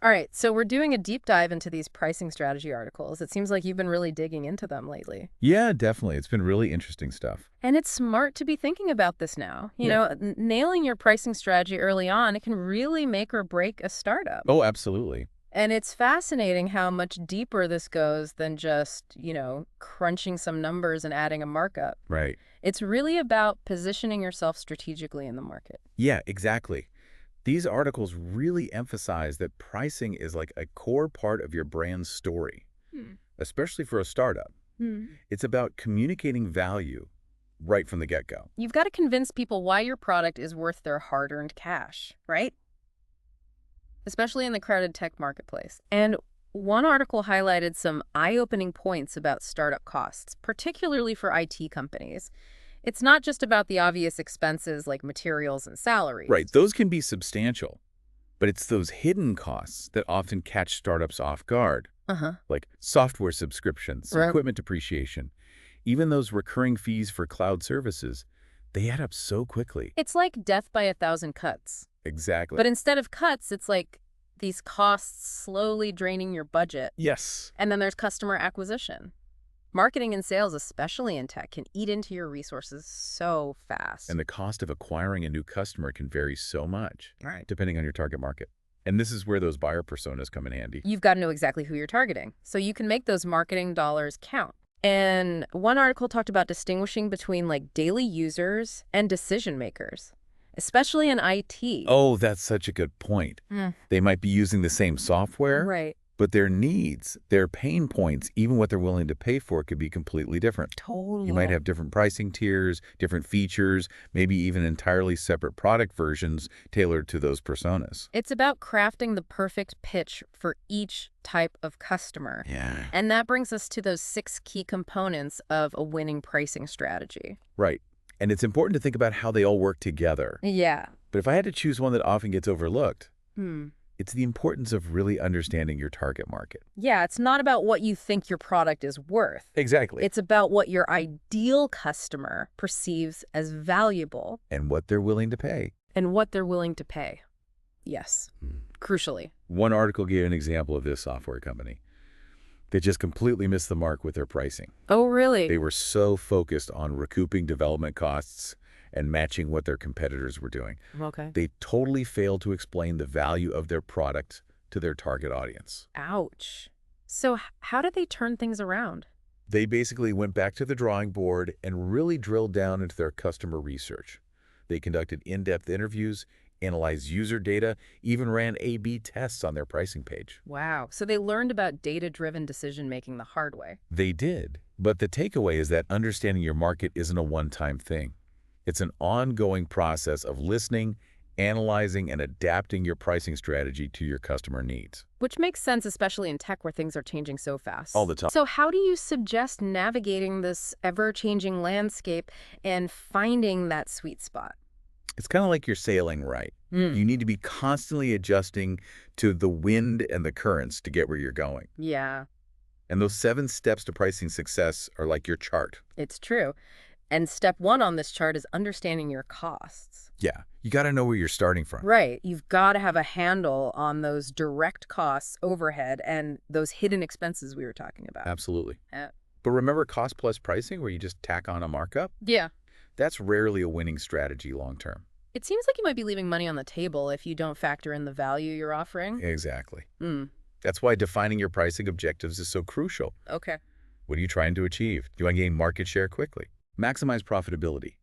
All right, so we're doing a deep dive into these pricing strategy articles. It seems like you've been really digging into them lately. Yeah, definitely. It's been really interesting stuff. And it's smart to be thinking about this now. Yeah. Nailing your pricing strategy early on, it can really make or break a startup. Oh, absolutely. And it's fascinating how much deeper this goes than just, crunching some numbers and adding a markup. Right. It's really about positioning yourself strategically in the market. Yeah, exactly. These articles really emphasize that pricing is like a core part of your brand's story, Hmm. especially for a startup. Hmm. It's about communicating value right from the get-go. You've got to convince people why your product is worth their hard-earned cash, right? Especially in the crowded tech marketplace. And one article highlighted some eye-opening points about startup costs, particularly for IT companies. It's not just about the obvious expenses like materials and salaries. Right, those can be substantial, but it's those hidden costs that often catch startups off guard, Uh-huh. like software subscriptions, Right. equipment depreciation, even those recurring fees for cloud services. They add up so quickly. It's like death by a thousand cuts. Exactly. But instead of cuts, it's like these costs slowly draining your budget. Yes. And then there's customer acquisition. Marketing and sales, especially in tech, can eat into your resources so fast. And the cost of acquiring a new customer can vary so much, Right. depending on your target market. And this is where those buyer personas come in handy. You've got to know exactly who you're targeting, so you can make those marketing dollars count. And one article talked about distinguishing between like daily users and decision makers, especially in IT. Oh, that's such a good point. Mm. They might be using the same software, Right. but their needs, their pain points, even what they're willing to pay for could be completely different. Totally. You might have different pricing tiers, different features, maybe even entirely separate product versions tailored to those personas. It's about crafting the perfect pitch for each type of customer. Yeah. And that brings us to those 6 key components of a winning pricing strategy. Right. And it's important to think about how they all work together. Yeah. But if I had to choose one that often gets overlooked, Hmm. it's the importance of really understanding your target market. Yeah, it's not about what you think your product is worth. Exactly. It's about what your ideal customer perceives as valuable And what they're willing to pay. and what they're willing to pay. Yes, crucially. One article gave an example of this software company that just completely missed the mark with their pricing. Oh, really? They were so focused on recouping development costs and matching what their competitors were doing. Okay. They totally failed to explain the value of their product to their target audience. Ouch. So how did they turn things around? They basically went back to the drawing board and really drilled down into their customer research. They conducted in-depth interviews, analyzed user data, even ran A/B tests on their pricing page. Wow. So they learned about data-driven decision-making the hard way. They did, but the takeaway is that understanding your market isn't a one-time thing. It's an ongoing process of listening, analyzing, and adapting your pricing strategy to your customer needs. Which makes sense, especially in tech where things are changing so fast. All the time. So how do you suggest navigating this ever-changing landscape and finding that sweet spot? It's kind of like you're sailing right. You need to be constantly adjusting to the wind and the currents to get where you're going. Yeah, And those 7 steps to pricing success are like your chart. it's true. And step 1 on this chart is understanding your costs. Yeah, you got to know where you're starting from. Right. You've got to have a handle on those direct costs, overhead, and those hidden expenses we were talking about. Absolutely. Uh, But remember cost plus pricing where you just tack on a markup? Yeah. That's rarely a winning strategy long term. It seems like you might be leaving money on the table if you don't factor in the value you're offering. Exactly. Hmm. That's why defining your pricing objectives is so crucial. Okay. What are you trying to achieve? Do you want to gain market share quickly? Maximize profitability.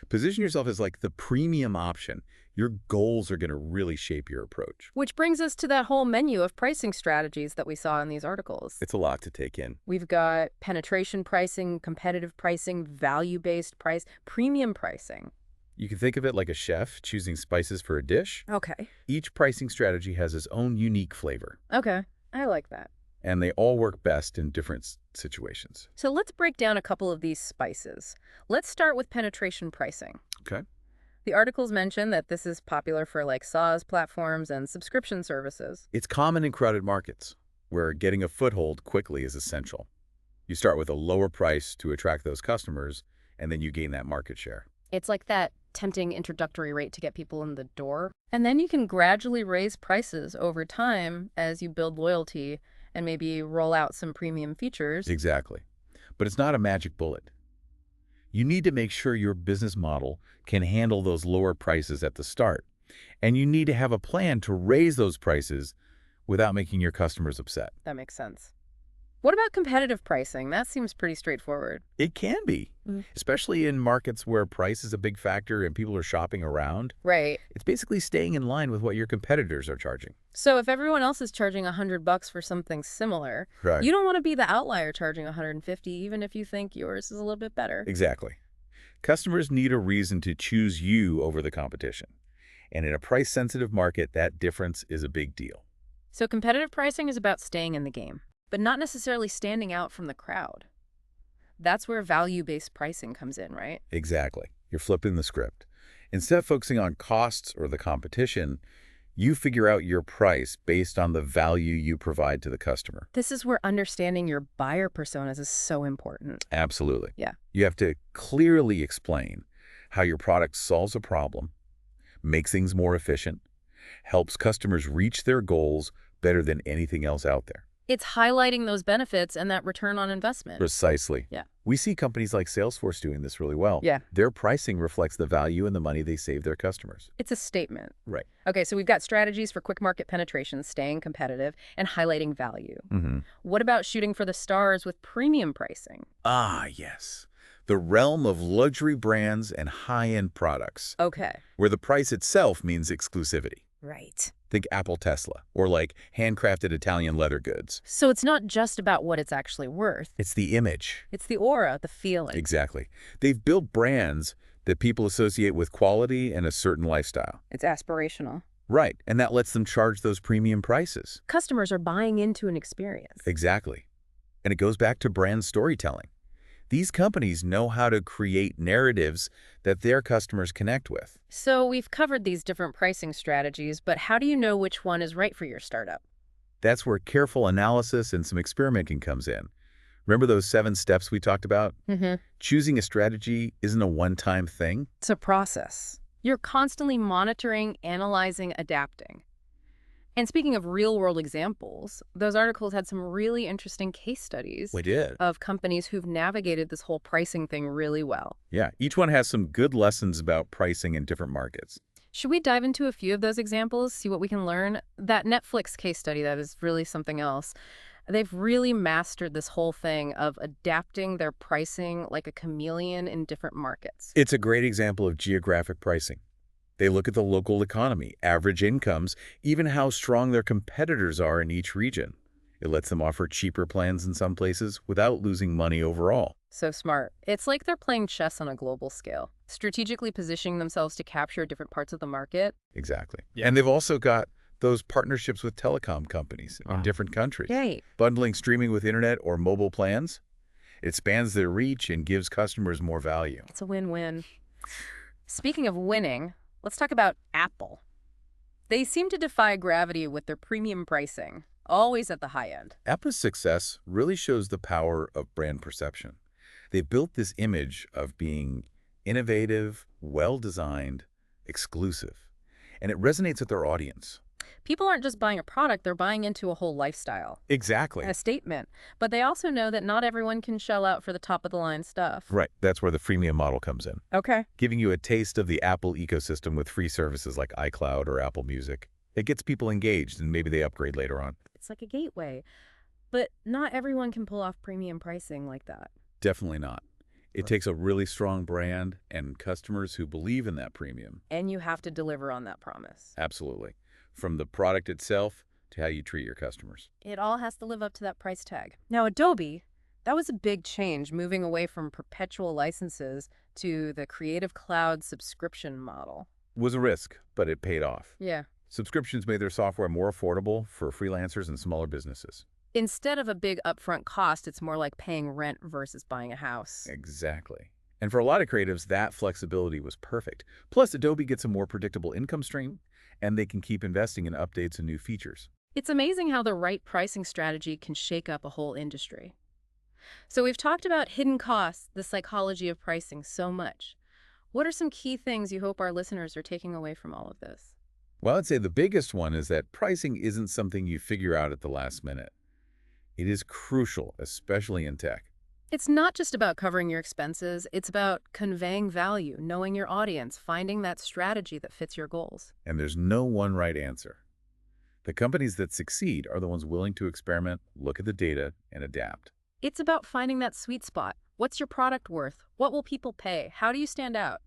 Position yourself as like the premium option. Your goals are going to really shape your approach. Which brings us to that whole menu of pricing strategies that we saw in these articles. It's a lot to take in. We've got penetration pricing, competitive pricing, value-based price, premium pricing. You can think of it like a chef choosing spices for a dish. Okay. Each pricing strategy has its own unique flavor, Okay. I like that. and they all work best in different situations. So let's break down a couple of these spices. Let's start with penetration pricing. Okay. The articles mention that this is popular for like SaaS platforms and subscription services. It's common in crowded markets, where getting a foothold quickly is essential. You start with a lower price to attract those customers, and then you gain that market share. It's like that tempting introductory rate to get people in the door. And then you can gradually raise prices over time as you build loyalty and maybe roll out some premium features. Exactly. But it's not a magic bullet. You need to make sure your business model can handle those lower prices at the start. And you need to have a plan to raise those prices without making your customers upset. That makes sense. What about competitive pricing? That seems pretty straightforward. It can be, Mm. especially in markets where price is a big factor and people are shopping around. Right. It's basically staying in line with what your competitors are charging. So if everyone else is charging $100 for something similar, Right. you don't want to be the outlier charging 150, even if you think yours is a little bit better. Exactly. Customers need a reason to choose you over the competition. And in a price-sensitive market, that difference is a big deal. So competitive pricing is about staying in the game, but not necessarily standing out from the crowd. That's where value-based pricing comes in, right? Exactly. You're flipping the script. Instead of focusing on costs or the competition, you figure out your price based on the value you provide to the customer. This is where understanding your buyer personas is so important. Absolutely. Yeah. You have to clearly explain how your product solves a problem, makes things more efficient, helps customers reach their goals better than anything else out there. It's highlighting those benefits and that return on investment. Precisely. Yeah. We see companies like Salesforce doing this really well. Yeah. Their pricing reflects the value and the money they save their customers. It's a statement. Right. Okay, so we've got strategies for quick market penetration, staying competitive, and highlighting value. Mm-hmm. What about shooting for the stars with premium pricing? Ah, yes. The realm of luxury brands and high-end products, Okay. where the price itself means exclusivity. Right. Think Apple Tesla, or like handcrafted Italian leather goods. So it's not just about what it's actually worth. It's the image. It's the aura, the feeling. Exactly. They've built brands that people associate with quality and a certain lifestyle. It's aspirational. Right, and that lets them charge those premium prices. Customers are buying into an experience. Exactly. And it goes back to brand storytelling. These companies know how to create narratives that their customers connect with. So we've covered these different pricing strategies, but how do you know which one is right for your startup? That's where careful analysis and some experimenting comes in. Remember those 7 steps we talked about? Mm-hmm. Choosing a strategy isn't a one-time thing. It's a process. You're constantly monitoring, analyzing, adapting. And speaking of real-world examples, those articles had some really interesting case studies We did. of companies who've navigated this whole pricing thing really well. Yeah, each one has some good lessons about pricing in different markets. Should we dive into a few of those examples, see what we can learn? That Netflix case study, that is really something else. They've really mastered this whole thing of adapting their pricing like a chameleon in different markets. It's a great example of geographic pricing. They look at the local economy, average incomes, even how strong their competitors are in each region. It lets them offer cheaper plans in some places without losing money overall. So smart. It's like they're playing chess on a global scale, strategically positioning themselves to capture different parts of the market. Exactly. And they've also got those partnerships with telecom companies in different countries. Yay. Bundling streaming with internet or mobile plans, it expands their reach and gives customers more value. It's a win-win. Speaking of winning, let's talk about Apple. They seem to defy gravity with their premium pricing, always at the high end. Apple's success really shows the power of brand perception. They built this image of being innovative, well-designed, exclusive, and it resonates with their audience. People aren't just buying a product, they're buying into a whole lifestyle, Exactly. a statement. But they also know that not everyone can shell out for the top-of-the-line stuff. Right. That's where the freemium model comes in, Okay. giving you a taste of the Apple ecosystem with free services like iCloud or Apple Music. It gets people engaged, and maybe they upgrade later on. It's like a gateway. But not everyone can pull off premium pricing like that. Definitely not. It takes a really strong brand and customers who believe in that premium. And you have to deliver on that promise. Absolutely. From the product itself to how you treat your customers. It all has to live up to that price tag. Now, Adobe, that was a big change, moving away from perpetual licenses to the Creative Cloud subscription model. It was a risk, but it paid off. Yeah. Subscriptions made their software more affordable for freelancers and smaller businesses. Instead of a big upfront cost, it's more like paying rent versus buying a house. Exactly. And for a lot of creatives, that flexibility was perfect. Plus, Adobe gets a more predictable income stream, and they can keep investing in updates and new features. It's amazing how the right pricing strategy can shake up a whole industry. So we've talked about hidden costs, the psychology of pricing, so much. What are some key things you hope our listeners are taking away from all of this? Well, I'd say the biggest one is that pricing isn't something you figure out at the last minute. It is crucial, especially in tech. It's not just about covering your expenses, it's about conveying value, knowing your audience, finding that strategy that fits your goals. And there's no one right answer. The companies that succeed are the ones willing to experiment, look at the data, and adapt. It's about finding that sweet spot. What's your product worth? What will people pay? How do you stand out?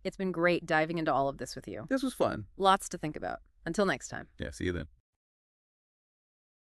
It's been great diving into all of this with you. This was fun. Lots to think about. Until next time. Yeah, see you then.